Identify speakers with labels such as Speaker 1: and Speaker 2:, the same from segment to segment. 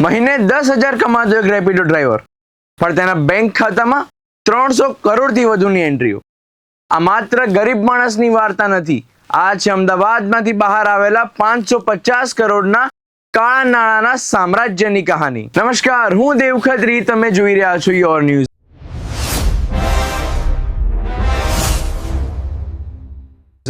Speaker 1: મહિને 10,000 કમાતો એક રેપિડો ડ્રાઈવર, પણ તેના બેંક ખાતામાં 300 કરોડથી વધુની એન્ટ્રીઓ. આ માત્ર ગરીબ માણસની વાર્તા નથી. આ છે અમદાવાદમાંથી બહાર આવેલા 550 કરોડના કાળા નાણાંના સામ્રાજ્યની કહાની. નમસ્કાર, હું દેવ ખત્રી, તમે જોઈ રહ્યા છો યોર ન્યૂઝ.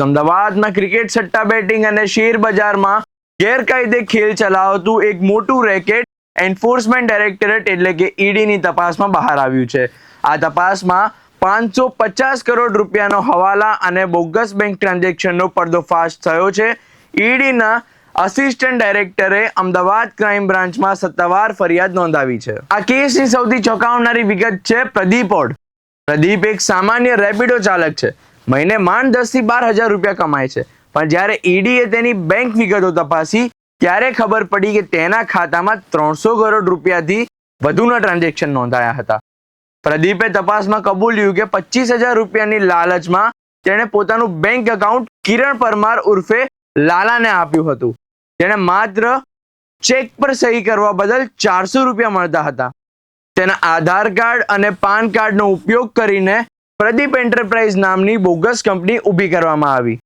Speaker 1: અમદાવાદમાં ક્રિકેટ સટ્ટા બેટિંગ અને શેર બજારમાં ગેરકાયદે ખેલ ચલાવતું એક મોટું રેકેટ એન્ફોર્સમેન્ટ ડાયરેક્ટરેટ એટલે કે ઈડીની તપાસમાં બહાર આવ્યું છે. આ તપાસમાં 550 કરોડ રૂપિયાનો હવાલા અને બોગસ બેંક ટ્રાન્ઝેક્શનનો પર્દાફાશ થયો છે. ઈડીના અસિસ્ટન્ટ ડાયરેક્ટરે અમદાવાદ ક્રાઇમ બ્રાન્ચમાં સત્તાવાર ફરિયાદ નોંધાવી છે. આ કેસની સૌથી ચોંકાવનારી વિગત છે પ્રદીપ ઓડ. પ્રદીપ એક સામાન્ય રેપિડો ચાલક છે. મહિને માંડ 10 થી 12 હજાર રૂપિયા કમાય છે. પણ જ્યારે ઈડીએ તેની બેંક વિગતો તપાસી ત્યારે ખબર પડી કે તેના ખાતામાં 300 કરોડ રૂપિયાથી વધુના ટ્રાન્ઝેક્શન નોંધાયા હતા. પ્રદીપે તપાસમાં કબૂલ્યું કે 25,000 રૂપિયાની લાલચમાં તેણે પોતાનું બેંક એકાઉન્ટ કિરણ પરમાર ઉર્ફે લાલાને આપ્યું હતું. જેણે માત્ર ચેક પર સહી કરવા બદલ 400 રૂપિયા મળતા હતા. તેના આધાર કાર્ડ અને પાન કાર્ડનો ઉપયોગ કરીને પ્રદીપ એન્ટરપ્રાઇઝ નામની બોગસ કંપની ઊભી કરવામાં આવી.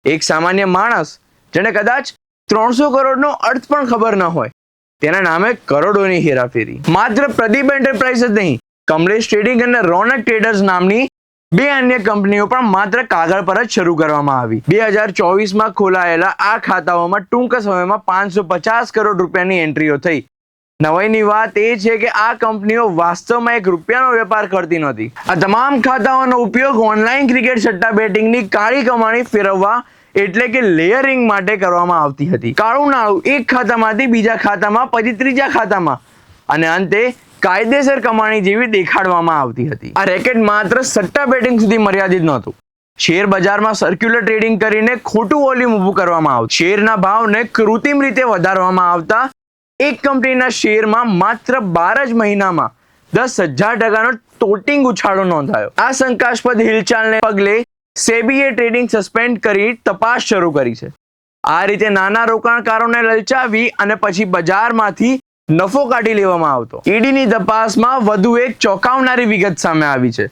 Speaker 1: એક સામાન્ય માણસ જેને કદાચ 300 કરોડનો અર્થ પણ ખબર ન હોય, તેના નામે કરોડોની હેરાફેરી. માત્ર પ્રદીપ એન્ટરપ્રાઇઝ જ નહીં, કમલેશ ટ્રેડિંગ અને રોનક ટ્રેડર્સ નામની બે અન્ય કંપનીઓ પણ માત્ર કાગળ પર જ શરૂ કરવામાં આવી. 2024માં ખોલાયેલા આ ખાતાઓમાં ટૂંક સમયમાં 550 કરોડ રૂપિયાની એન્ટ્રીઓ થઈ. નવાઈની વાત એ છે કે આ કંપનીઓ વાસ્તવમાં એક રૂપિયાનો વેપાર કરતી નહોતી. આ તમામ ખાતાઓનો ઉપયોગ ઓનલાઈન ક્રિકેટ સટ્ટા બેટિંગની કાળી કમાણી ફેરવવા એટલે કે લેયરિંગ માટે કરવામાં આવતી હતી. કાળું નાણું એક ખાતામાંથી બીજા ખાતામાં, પછી ત્રીજા ખાતામાં, અને અંતે કાયદેસર કમાણી જેવી દેખાડવામાં આવતી હતી. આ રેકેટ માત્ર સટ્ટા બેટિંગ સુધી મર્યાદિત નહોતું. શેર બજારમાં સર્ક્યુલર ટ્રેડિંગ કરીને ખોટું વોલ્યુમ ઊભું કરવામાં આવતું. શેરના ભાવને કૃત્રિમ રીતે વધારવામાં આવતા. એક કંપનીના શેરમાં માત્ર 12 જ મહિનામાં 10,000% ટોટિંગ ઉછાળો નોંધાયો. આ શંકાસ્પદ હિલચાલને પગલે સેબીએ ટ્રેડિંગ સસ્પેન્ડ કરી તપાસ શરૂ કરી છે. આ રીતે નાના રોકાણકારોને લલચાવી અને પછી બજારમાંથી નફો કાઢી લેવામાં આવતો. ઈડીની તપાસમાં વધુ એક ચોંકાવનારી વિગત સામે આવી છે.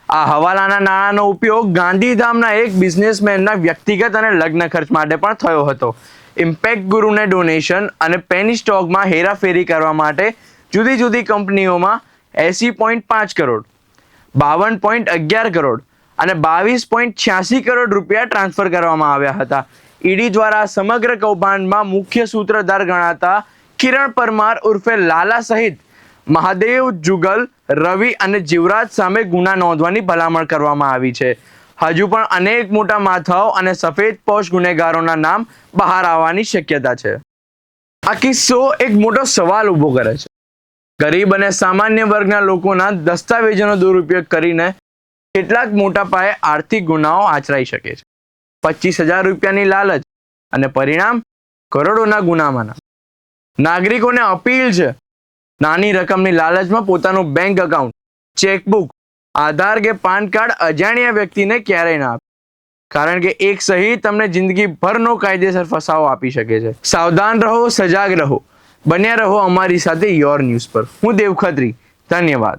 Speaker 1: આ હવાલાના નાણાંનો ઉપયોગ ગાંધીધામના એક બિઝનેસમેનના વ્યક્તિગત અને લગ્ન ખર્ચ માટે પણ થયો હતો. ઇમ્પેક્ટ ગુરુને ડોનેશન અને પેની સ્ટોકમાં હેરાફેરી કરવા માટે જુદી જુદી કંપનીઓમાં 80.5 કરોડ, 52.11 કરોડ અને 22.86 કરોડ રૂપિયા ટ્રાન્સફર કરવામાં આવ્યા હતા. ઈડી દ્વારા સમગ્ર કૌભાંડમાં મુખ્ય સૂત્રધાર ગણાતા કિરણ પરમાર ઉર્ફે લાલા સહિત મહાદેવ, જુગલ, રવિ અને જીવરાજ સામે ગુના નોંધવાની ભલામણ કરવામાં આવી છે. હજુ પણ અનેક મોટા માથાઓ અને સફેદ પોશ ગુનેગારોના નામ બહાર આવવાની શક્યતા છે. આ કિસ્સો એક મોટો સવાલ ઊભો કરે છે. ગરીબ અને સામાન્ય વર્ગના લોકોના દસ્તાવેજોનો દુરુપયોગ કરીને કેટલાક મોટા પાયે આર્થિક ગુનાઓ આચરાઈ શકે છે. 25,000 રૂપિયાની લાલચ અને પરિણામ કરોડોના ગુનામાં. નાગરિકોને અપીલ છે, નાની રકમની લાલચમાં પોતાનું બેંક એકાઉન્ટ, ચેકબુક, આધાર કે પાન કાર્ડ અજાણ્યા વ્યક્તિને ક્યારેય ના આપે. કારણ કે એક સહી તમને જિંદગીભરનો કાયદેસર ફસાવો આપી શકે છે. સાવધાન રહો, સજાગ રહો, બન્યા રહો અમારી સાથે યોર ન્યૂઝ પર. હું દેવ ખત્રી. ધન્યવાદ.